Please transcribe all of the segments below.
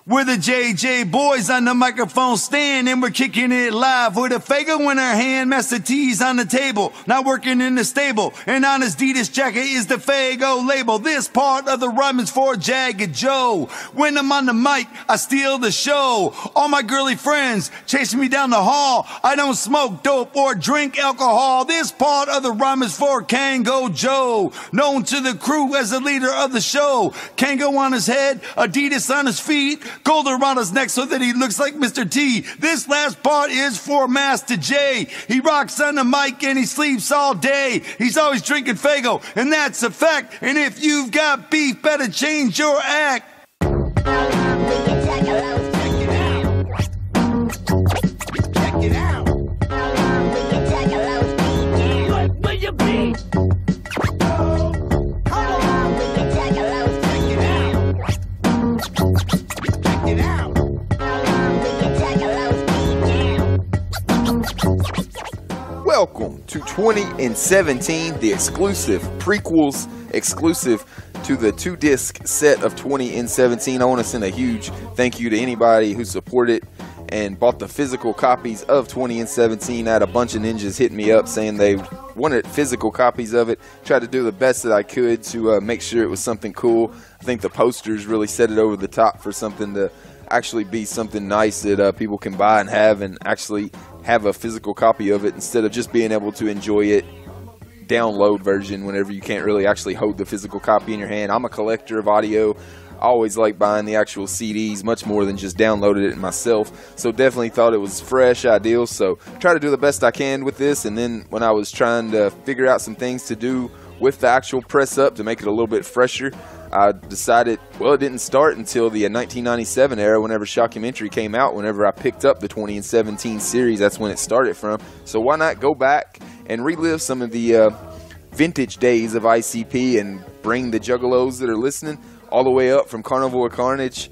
We're the JJ boys on the microphone stand, and we're kicking it live with a Fago in our hand, Master T's on the table, not working in the stable, and on his Adidas jacket is the Fago label. This part of the rhyme is for Jagged Joe. When I'm on the mic, I steal the show. All my girly friends chasing me down the hall. I don't smoke dope or drink alcohol. This part of the rhyme is for Kango Joe, known to the crew as the leader of the show. Kango on his head, Adidas on his feet, gold around his neck so that he looks like Mr. T. This last part is for Master J. He rocks on the mic and he sleeps all day. He's always drinking Fago, and that's a fact. And if you've got beef, better change your act. Check it out. What will you be? Welcome to 2017, the exclusive prequels, exclusive to the 2-disc set of 2017. I want to send a huge thank you to anybody who supported and bought the physical copies of 2017. I had a bunch of ninjas hitting me up saying they wanted physical copies of it. Tried to do the best that I could to make sure it was something cool. I think the posters really set it over the top for something to actually be something nice that people can buy and have, and actually have a physical copy of it instead of just being able to enjoy it download version whenever you can't really actually hold the physical copy in your hand. I'm a collector of audio. I always like buying the actual CDs much more than just downloading it myself, so definitely thought it was fresh, ideal, so try to do the best I can with this. And then when I was trying to figure out some things to do with the actual press up to make it a little bit fresher, I decided, well, it didn't start until the 1997 era whenever Shockumentary came out. Whenever I picked up the 2017 series, that's when it started from. So why not go back and relive some of the vintage days of ICP and bring the juggalos that are listening all the way up from Carnival or Carnage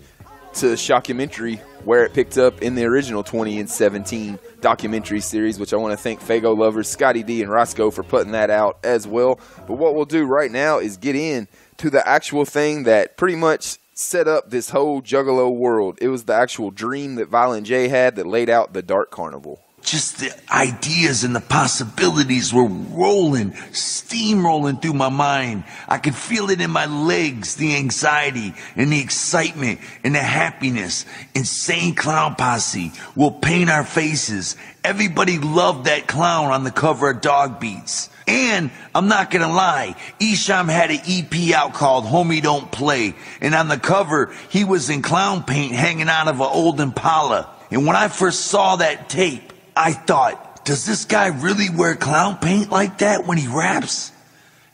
to Shockumentary, where it picked up in the original 2017 documentary series, which I want to thank Fago lovers Scotty D and Roscoe for putting that out as well. But what we'll do right now is get in to the actual thing that pretty much set up this whole Juggalo world. It was the actual dream that Violent J had that laid out the Dark Carnival. Just the ideas and the possibilities were rolling, steamrolling through my mind. I could feel it in my legs, the anxiety and the excitement and the happiness. Insane Clown Posse will paint our faces. Everybody loved that clown on the cover of Dog Beats. And I'm not gonna lie, Isham had an EP out called Homie Don't Play, and on the cover he was in clown paint hanging out of an old Impala. And when I first saw that tape, I thought, does this guy really wear clown paint like that when he raps?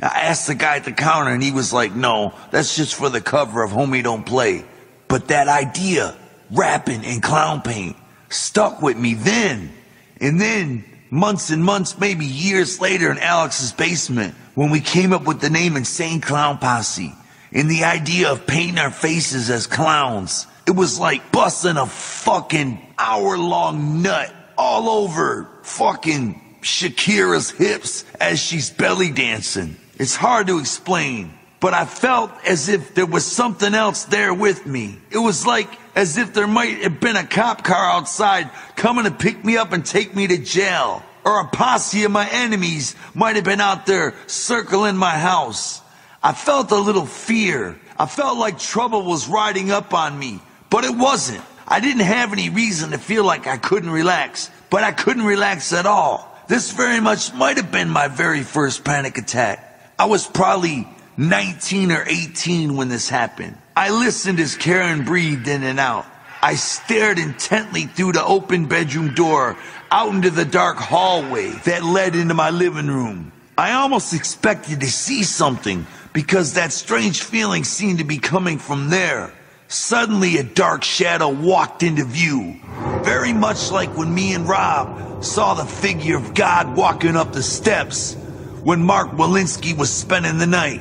I asked the guy at the counter and he was like, no, that's just for the cover of Homie Don't Play. But that idea, rapping in clown paint, stuck with me then. And then months and months, maybe years later, in Alex's basement, when we came up with the name Insane Clown Posse and the idea of painting our faces as clowns, it was like busting a fucking hour-long nut all over fucking Shakira's hips as she's belly dancing. It's hard to explain, but I felt as if there was something else there with me. It was like as if there might have been a cop car outside coming to pick me up and take me to jail. Or a posse of my enemies might have been out there circling my house. I felt a little fear. I felt like trouble was riding up on me, but it wasn't. I didn't have any reason to feel like I couldn't relax, but I couldn't relax at all. This very much might have been my very first panic attack. I was probably 19 or 18 when this happened. I listened as Karen breathed in and out. I stared intently through the open bedroom door out into the dark hallway that led into my living room. I almost expected to see something because that strange feeling seemed to be coming from there. Suddenly a dark shadow walked into view, very much like when me and Rob saw the figure of God walking up the steps when Mark Walensky was spending the night.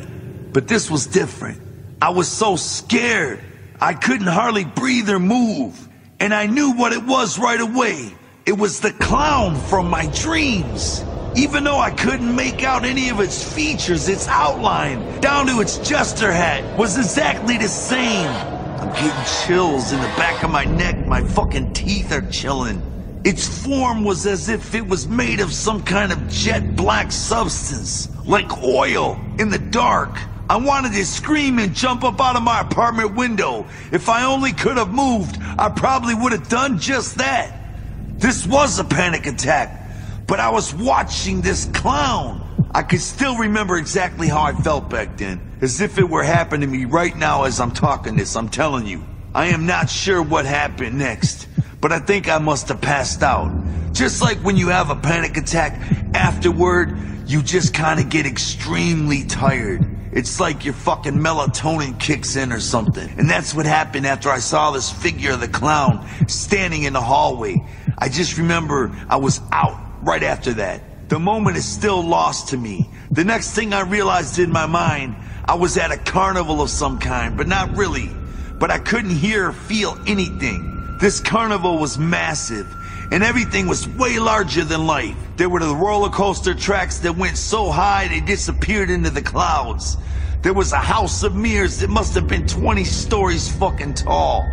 But this was different. I was so scared I couldn't hardly breathe or move, and I knew what it was right away. It was the clown from my dreams. Even though I couldn't make out any of its features, its outline, down to its jester hat, was exactly the same. getting chills in the back of my neck. My fucking teeth are chilling. Its form was as if it was made of some kind of jet black substance, like oil, in the dark. I wanted to scream and jump up out of my apartment window. If I only could have moved, I probably would have done just that. This was a panic attack, but I was watching this clown. I could still remember exactly how I felt back then, as if it were happening to me right now as I'm talking this. I'm telling you, I am not sure what happened next, but I think I must have passed out. Just like when you have a panic attack, afterward, you just kind of get extremely tired. It's like your fucking melatonin kicks in or something. And that's what happened after I saw this figure of the clown standing in the hallway. I just remember I was out right after that. The moment is still lost to me. The next thing I realized in my mind, I was at a carnival of some kind, but not really. But I couldn't hear or feel anything. This carnival was massive, and everything was way larger than life. There were the roller coaster tracks that went so high they disappeared into the clouds. There was a house of mirrors that must have been 20 stories fucking tall.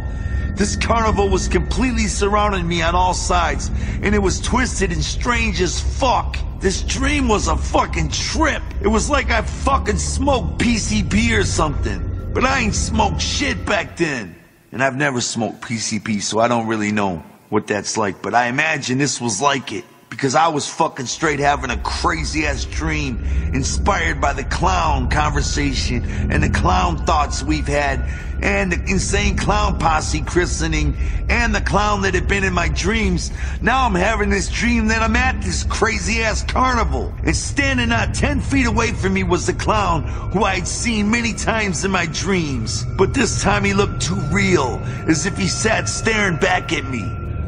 This carnival was completely surrounding me on all sides, and it was twisted and strange as fuck. This dream was a fucking trip. It was like I fucking smoked PCP or something. But I ain't smoked shit back then. And I've never smoked PCP, so I don't really know what that's like. But I imagine this was like it, because I was fucking straight having a crazy ass dream inspired by the clown conversation and the clown thoughts we've had and the insane clown posse christening and the clown that had been in my dreams. Now I'm having this dream that I'm at this crazy ass carnival, and standing not 10 feet away from me was the clown who I had seen many times in my dreams. But this time he looked too real, as if he sat staring back at me.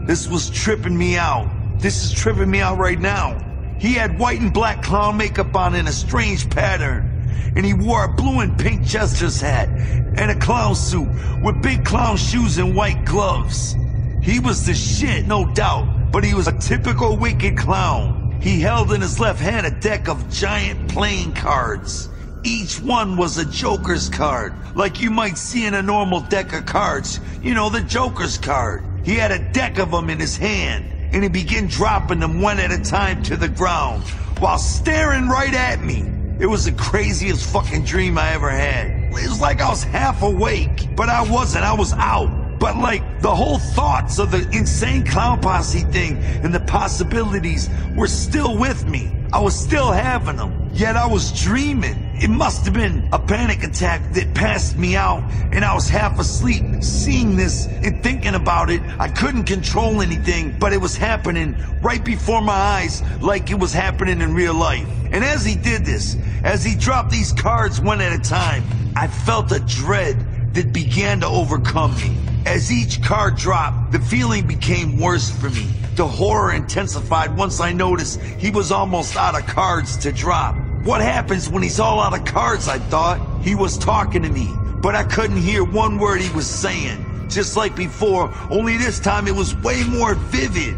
This was tripping me out. This is tripping me out right now. He had white and black clown makeup on in a strange pattern. And he wore a blue and pink jester's hat and a clown suit with big clown shoes and white gloves. He was the shit, no doubt, but he was a typical wicked clown. He held in his left hand a deck of giant playing cards. Each one was a Joker's card, like you might see in a normal deck of cards. You know, the Joker's card. He had a deck of them in his hand, and he began dropping them one at a time to the ground while staring right at me. It was the craziest fucking dream I ever had. It was like I was half awake, but I wasn't. I was out. But like the whole thoughts of the insane clown posse thing and the possibilities were still with me. I was still having them, yet I was dreaming. It must have been a panic attack that passed me out, and I was half asleep seeing this and thinking about it. I couldn't control anything, but it was happening right before my eyes like it was happening in real life. And as he did this, as he dropped these cards one at a time, I felt a dread that began to overcome me. As each card dropped, the feeling became worse for me. The horror intensified once I noticed he was almost out of cards to drop. What happens when he's all out of cards, I thought? He was talking to me, but I couldn't hear one word he was saying. Just like before, only this time it was way more vivid.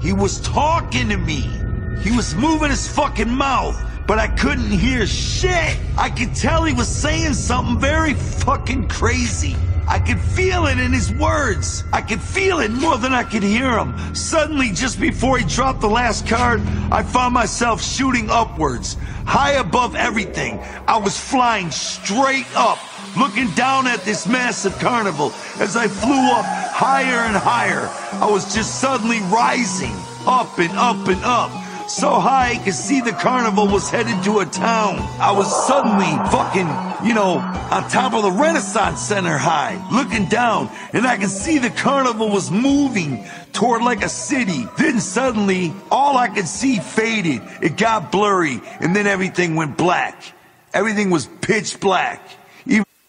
He was talking to me. He was moving his fucking mouth, but I couldn't hear shit. I could tell he was saying something very fucking crazy. I could feel it in his words. I could feel it more than I could hear him. Suddenly, just before he dropped the last card, I found myself shooting upwards, high above everything. I was flying straight up, looking down at this massive carnival. As I flew up higher and higher, I was just suddenly rising, up and up and up. So high I could see the carnival was headed to a town. I was suddenly fucking, on top of the Renaissance Center high, looking down, and I could see the carnival was moving toward like a city. Then suddenly, all I could see faded. It got blurry, and then everything went black. Everything was pitch black.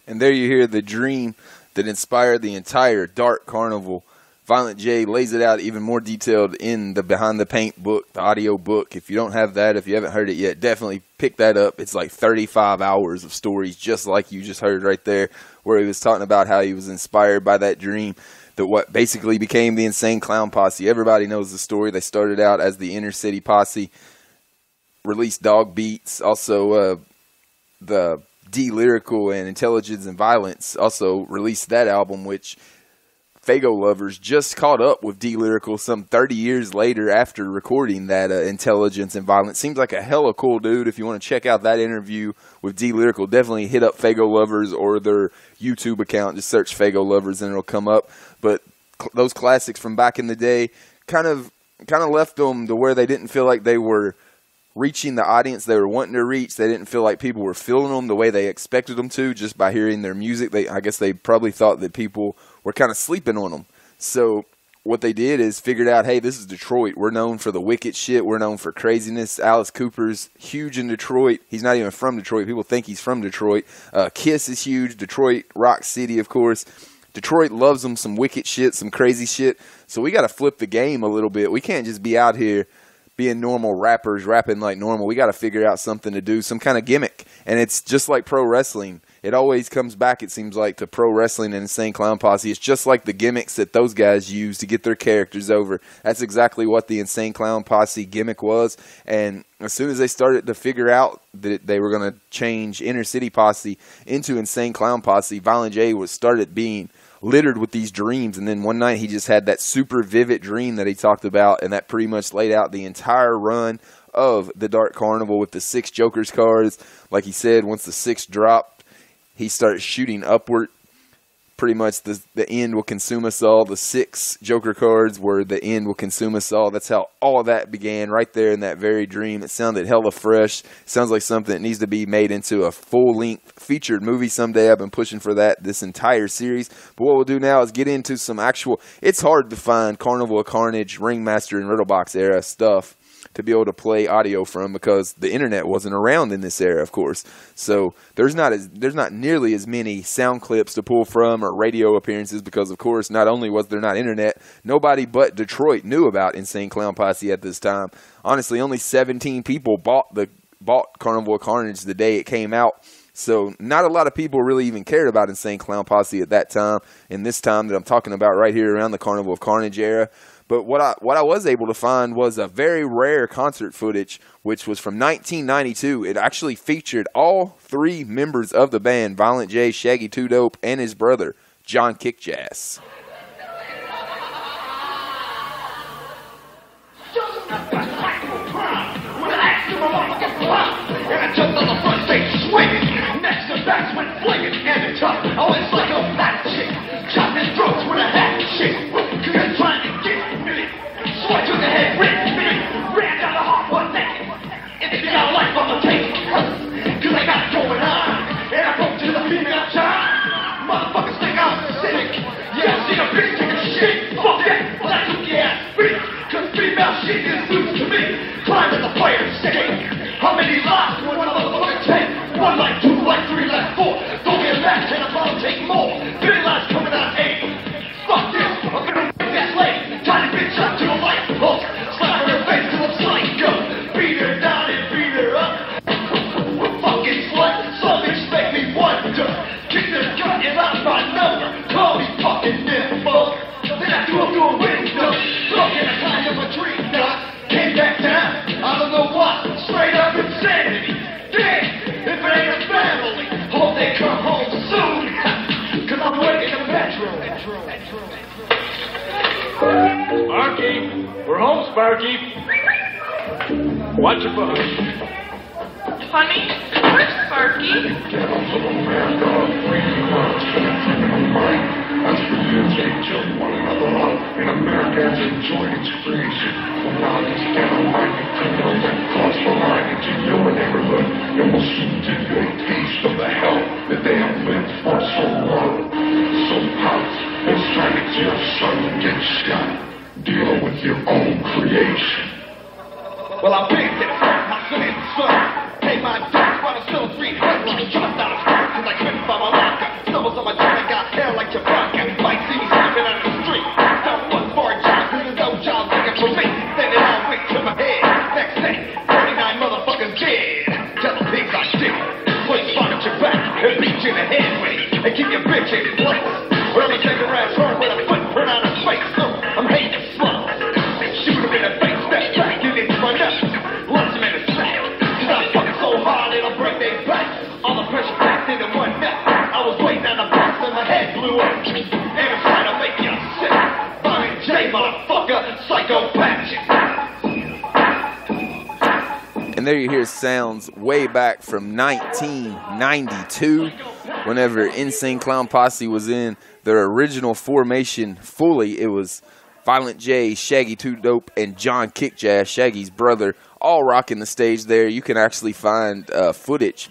And there you hear the dream that inspired the entire Dark Carnival. Violent J lays it out even more detailed in the Behind the Paint book, the audio book. If you don't have that, if you haven't heard it yet, definitely pick that up. It's like 35 hours of stories, just like you just heard right there, where he was talking about how he was inspired by that dream, that what basically became the Insane Clown Posse. Everybody knows the story. They started out as the Inner City Posse, released Dog Beats, also the D-Lyrical and Intelligence and Violence also released that album, which Faygo lovers just caught up with D-Lyrical some 30 years later after recording that Intelligence and Violence. Seems like a hella cool dude. If you want to check out that interview with D-Lyrical, definitely hit up Faygo lovers or their YouTube account. Just search Faygo lovers and it'll come up. But those classics from back in the day kind of left them to where they didn't feel like they were reaching the audience they were wanting to reach. They didn't feel like people were feeling them the way they expected them to just by hearing their music. I guess they probably thought that people were kind of sleeping on them. So what they did is figured out, hey, this is Detroit. We're known for the wicked shit. We're known for craziness. Alice Cooper's huge in Detroit. He's not even from Detroit. People think he's from Detroit. Kiss is huge. Detroit, Rock City, of course. Detroit loves them some wicked shit, some crazy shit. So we got to flip the game a little bit. We can't just be out here being normal rappers, rapping like normal. We got to figure out something to do, some kind of gimmick. And it's just like pro wrestling. It always comes back, it seems like, to pro wrestling and Insane Clown Posse. It's just like the gimmicks that those guys use to get their characters over. That's exactly what the Insane Clown Posse gimmick was. And as soon as they started to figure out that they were going to change Inner City Posse into Insane Clown Posse, Violent J started being littered with these dreams. And then one night he just had that super vivid dream that he talked about, and that pretty much laid out the entire run of the Dark Carnival with the 6 Joker's cards. Like he said, once the 6 dropped, he started shooting upward. Pretty much the end will consume us all. The 6 Joker cards were the end will consume us all. That's how all of that began, right there in that very dream. It sounded hella fresh. Sounds like something that needs to be made into a full-length featured movie someday. I've been pushing for that this entire series. But what we'll do now is get into some actual... It's hard to find Carnival of Carnage, Ringmaster, and Riddlebox era stuff to be able to play audio from, because the internet wasn't around in this era, of course. So there's not nearly as many sound clips to pull from or radio appearances, because of course not only was there not internet, nobody but Detroit knew about Insane Clown Posse at this time. Honestly, only 17 people bought Carnival of Carnage the day it came out. So not a lot of people really even cared about Insane Clown Posse at that time, in this time that I'm talking about right here around the Carnival of Carnage era. But what I was able to find was a very rare concert footage, which was from 1992. It actually featured all 3 members of the band, Violent J, Shaggy 2 Dope, and his brother, John Kickjass. So I took the head, ran down the hall one naked. And they got a life on the table. Cause I got it going on. And I broke to the female child. Motherfuckers think I'm sick. Yeah, see a bitch take a shit. Fuck that. Well, I took your ass beat. Cause female shit is loose to me. Climb in the fire escape. How many lives would a motherfucker take? 1 life, 2 life, 3 life, 4. Don't get mad, and I'll probably take more. 3 lives coming out 8. Fuck this. I'm gonna make that late. Tiny bitch up to the light post. Slap her face till I'm psycho. Beat her down and beat her up. Fucking slut. Some bitch make me wonder. Kick the gut and out my number. Call me fucking nympho. Then I threw up through a window. Broke in a kind of a dream knot. Came back down. I don't know what. Straight up insanity. Damn. If it ain't a family. Hope they come home soon. Cause I'm working the metro. Sparky, we're home, Sparky. Watch your butt. Honey, where's Sparky? In Americans enjoy its creation. Now this ghetto-minded criminals that cross the line into your neighborhood and will soon give you a taste of the hell that they have lived for so long. So pops, it's time that your son gets shot. Deal with your own creation. Well, I picked it. My son's son. Pay my debts while I'm still 3 headlines. Jumped out of school cause I couldn't find my locker. Stumbles on my jaw and got hair like Chewbacca. Might see me sleeping out of the street. Found one for a job cause there's no job looking for me. Then it all went to my head. Next day, 39 motherfuckers dead. Tell the pigs I did it. Place furniture back and beat you in the head with it. And keep your bitch in place. Or let me take her ass hard with a footprint on her face. So I'm hating slow. Shoot him in the face, step back, and into my nuts. Lunch him in the sack. Cause I'm fucking so hard it'll break their back. All the pressure back. say, motherfucker, psychopath. And there you hear sounds way back from 1992, whenever Insane Clown Posse was in their original formation fully. It was Violent J, Shaggy 2 Dope, and John Kickjazz, Shaggy's brother, all rocking the stage there. You can actually find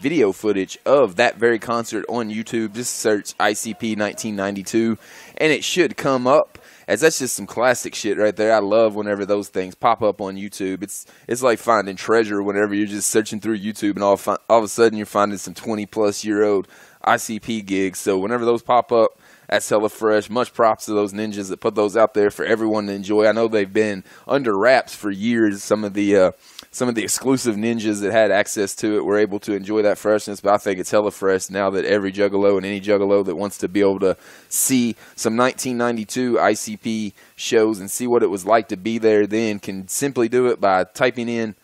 video footage of that very concert on YouTube. Just search ICP 1992, and it should come up, as that's just some classic shit right there. I love whenever those things pop up on YouTube. It's like finding treasure whenever you're just searching through YouTube, and all of a sudden you're finding some 20-plus-year-old ICP gigs. So whenever those pop up, that's hella fresh. Much props to those ninjas that put those out there for everyone to enjoy. I know they've been under wraps for years. Some of the exclusive ninjas that had access to it were able to enjoy that freshness, but I think it's hella fresh now that every juggalo and any juggalo that wants to be able to see some 1992 ICP shows and see what it was like to be there then can simply do it by typing in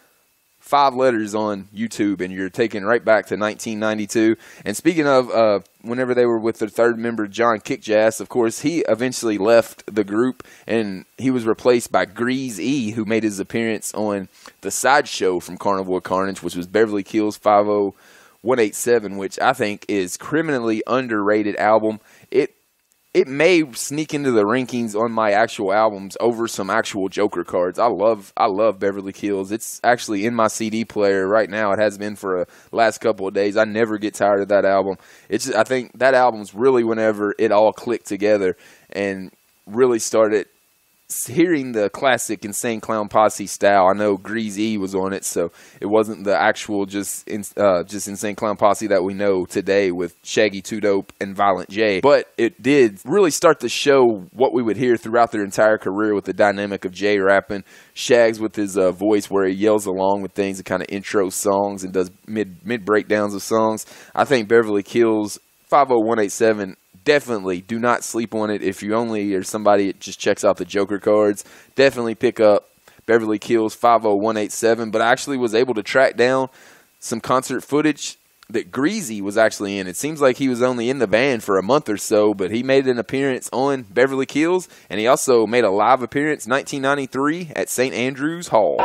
5 letters on YouTube, and you're taken right back to 1992. And speaking of whenever they were with their third member, John Kickjazz, of course, he eventually left the group, and he was replaced by Grease E, who made his appearance on the sideshow from Carnival Carnage, which was Beverly Kills 50187, which I think is criminally underrated album. It may sneak into the rankings on my actual albums over some actual Joker cards. I love Beverly Kills. It's actually in my CD player right now. It has been for the last couple of days. I never get tired of that album. I think that album's really whenever it all clicked together and really started hearing the classic Insane Clown Posse style. I know Grease E was on it, so it wasn't the actual just Insane Clown Posse that we know today with Shaggy 2 Dope and Violent J. But it did really start to show what we would hear throughout their entire career with the dynamic of Jay rapping, Shags with his voice where he yells along with things and kind of intro songs and does mid breakdowns of songs. I think Beverly Kills 50187, definitely do not sleep on it. If you only are somebody that just checks out the Joker cards, definitely pick up Beverly Kills 50187. But I actually was able to track down some concert footage that Greasy was actually in. It seems like he was only in the band for a month or so, but he made an appearance on Beverly Kills, and he also made a live appearance 1993 at St. Andrews Hall.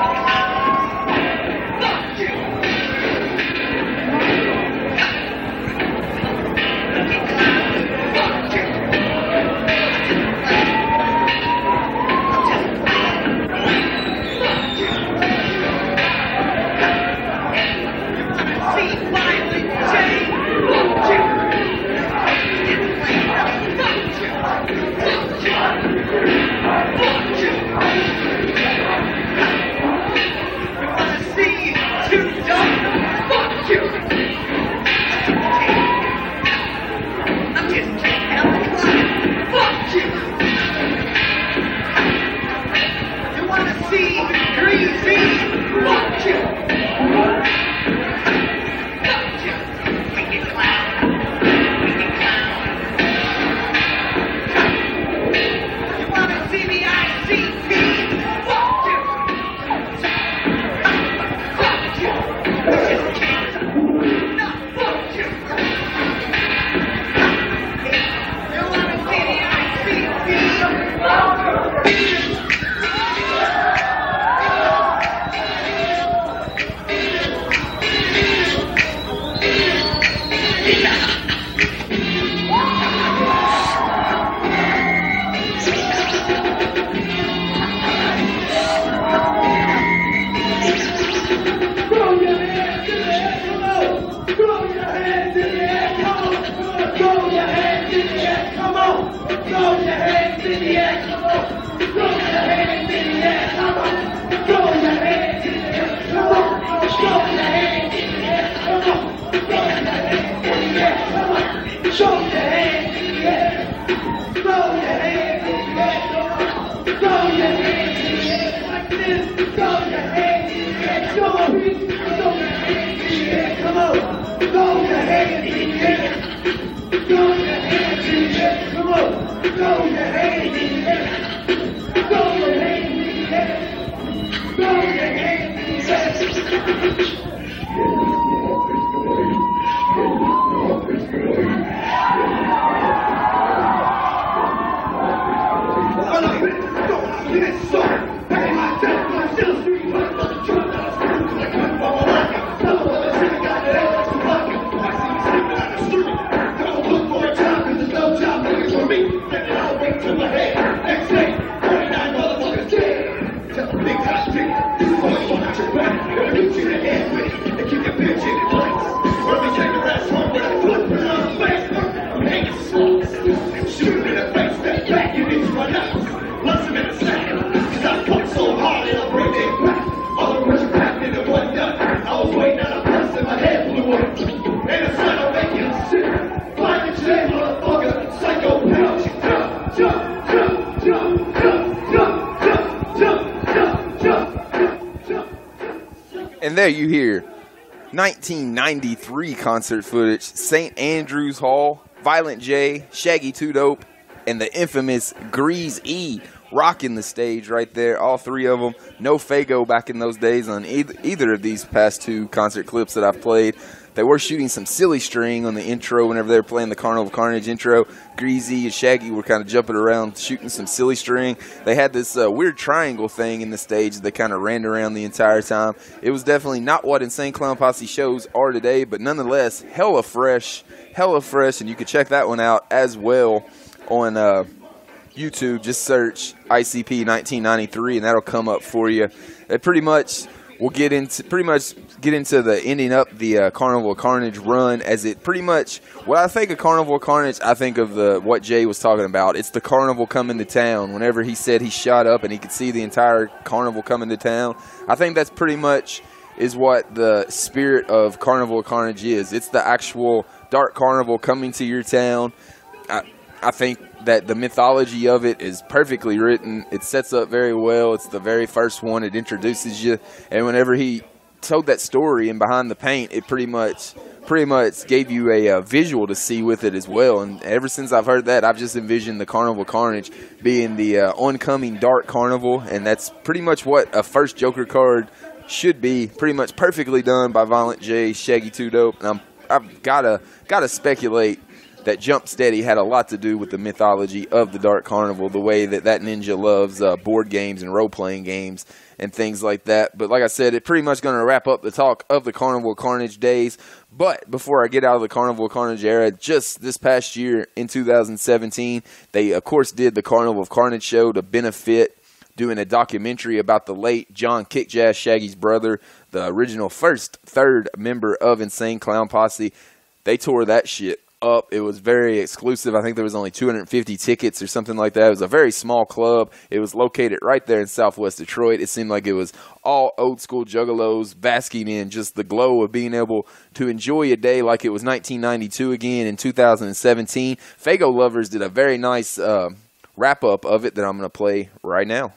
And there you hear 1993 concert footage, St. Andrews Hall, Violent J, Shaggy 2 Dope, and the infamous Grease E rocking the stage right there. All three of them. No Fago back in those days on either of these past two concert clips that I've played. They were shooting some silly string on the intro whenever they were playing the Carnival of Carnage intro. Greasy and Shaggy were kind of jumping around, shooting some silly string. They had this weird triangle thing in the stage that kind of ran around the entire time. It was definitely not what Insane Clown Posse shows are today, but nonetheless, hella fresh, and you can check that one out as well on YouTube. Just search ICP 1993, and that'll come up for you. They pretty much will get into the ending up the Carnival of Carnage run, as it pretty much, when I think of Carnival of Carnage, I think of what Jay was talking about. It's the carnival coming to town. Whenever he said he shot up and he could see the entire carnival coming to town, I think that's pretty much is what the spirit of Carnival of Carnage is. It's the actual dark carnival coming to your town. I think that the mythology of it is perfectly written. It sets up very well. It's the very first one. It introduces you. And whenever he told that story and Behind the Paint, it pretty much gave you a visual to see with it as well. And ever since I've heard that, I've just envisioned the Carnival Carnage being the oncoming dark carnival. And that's pretty much what a first Joker card should be. Pretty much perfectly done by Violent J, Shaggy 2 Dope. And I've gotta speculate that Jump Steady had a lot to do with the mythology of the Dark Carnival, the way that ninja loves board games and role-playing games and things like that. But like I said, it's pretty much going to wrap up the talk of the Carnival Carnage days. But before I get out of the Carnival Carnage era, just this past year in 2017, they, of course, did the Carnival of Carnage show to benefit, doing a documentary about the late John Kickjazz Shaggy's brother, the original third member of Insane Clown Posse. They tore that shit up. It was very exclusive. I think there was only 250 tickets or something like that. It was a very small club. It was located right there in Southwest Detroit. It seemed like it was all old school juggalos basking in just the glow of being able to enjoy a day like it was 1992 again in 2017. Fago Lovers did a very nice wrap up of it that I'm going to play right now.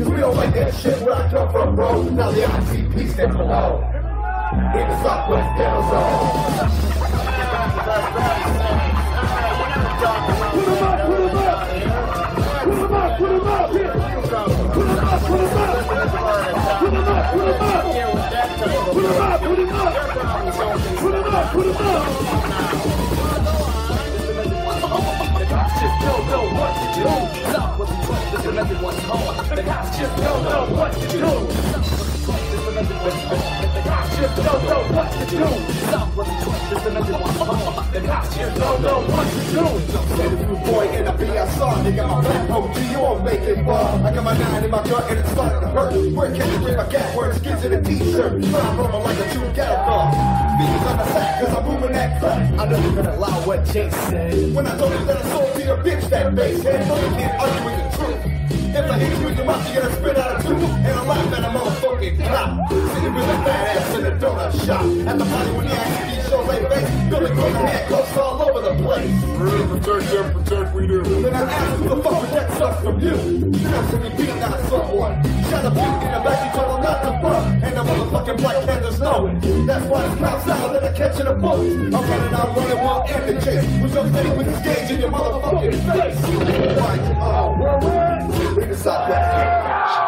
We don't don't like that shit where I come from, bro. Now the ICP stand alone. In the Southwest Ghetto Zone. Put him up, put him up. Put him up, put him up. Put him up, put him up. Put him up, put him up. Put him up, put him up. Put him up, put him up. The cops just don't know what to do. Stop what you want, just remember what's home. The cops just don't know what to do. The cops just don't know what to do. Stop what you want, just remember what's home. The cops just don't know what to do. Say the new boy in a BSR, nigga, my black OG, you won't make it far. I got my 9 in my gut and it's starting to hurt. Where can you get my cat? Where it skins in a t-shirt. I'm rolling like a true ghetto dog. Speakers on the sack, cause I'm moving that crack. I know you're gonna allow what Jake said. When I told you that I sold to your bitch that bass head, no you can't argue with the truth. If I hit you in your mouth, you're gonna spit out a tooth. And I laugh at a motherfucking cop. Sitting with a fat ass in a donut shop. At the party when the ICP shows they face. Building on the head, close all over the place. Protect them, protect we do. Then I asked who the fuck protects us from you. You have to be beating out someone. Shot a beat in the back, you told them not to fuck. And the motherfucking Black Panthers know it. That's why it's cops out that are catching a bullet. I'm running out, running one and the chase. With your steady with this gauge in your motherfucking face. Right, in the Southwest.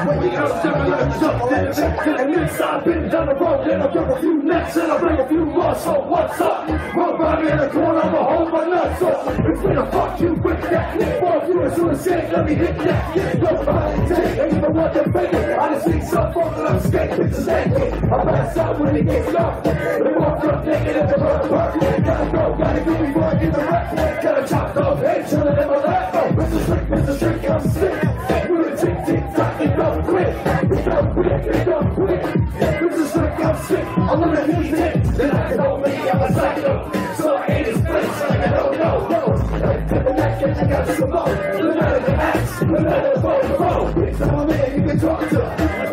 When we come to the jump, then check to the inside, been down the road, then I'll drop a few necks and I'll bring a few more. So what's up? Roll by me in the corner, I'ma hold my nuts up. It's been a fuck you with that. Fall through as soon as shit, let me hit that. Go behind the tank, ain't even want them fake. I just see some folk that I'm skating, bitches naked. I pass out when it gets dark. They walk up naked at the road park. Gotta go, gotta go before I get the rap. Gotta chop off head, chillin' in my lap. Mr. Trick, I'm sick. We're a tick, tick, tock, and don't quit. It don't quit, it don't quit. Mr. Trick, I'm sick. I'm gonna hit it. Then I can hold me, I'm a psycho. So I ain't his place, like I don't know. Cut the neck and I got some more. The matter the axe, the matter the phone. It's all man you can talk to.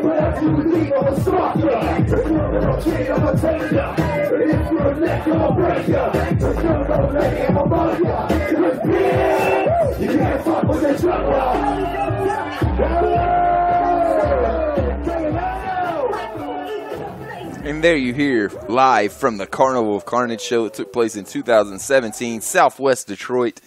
Whatever you need, I'm a stalker. If you're a kid, I'm a taker. If you're a neck, I'm a breaker. If you're a old lady, I'm a mother. Cause bitch, you can't fuck with the trouble. And there you hear live from the Carnival of Carnage show that took place in 2017, Southwest Detroit.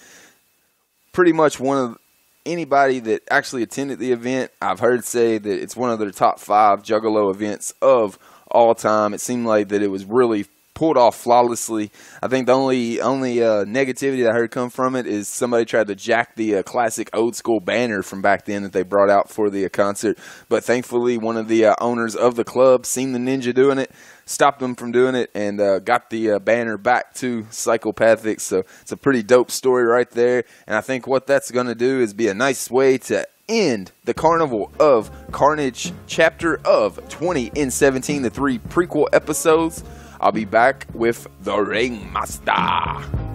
Pretty much one of anybody that actually attended the event, I've heard say that it's one of their top 5 Juggalo events of all time. It seemed like that it was really pulled off flawlessly. I think the only negativity that I heard come from it is somebody tried to jack the classic old school banner from back then that they brought out for the concert. But thankfully, one of the owners of the club seen the ninja doing it, stopped them from doing it, and got the banner back to Psychopathic. So it's a pretty dope story right there. And I think what that's going to do is be a nice way to end the Carnival of Carnage chapter of 20 in 17, the 3 prequel episodes. I'll be back with the Ringmaster.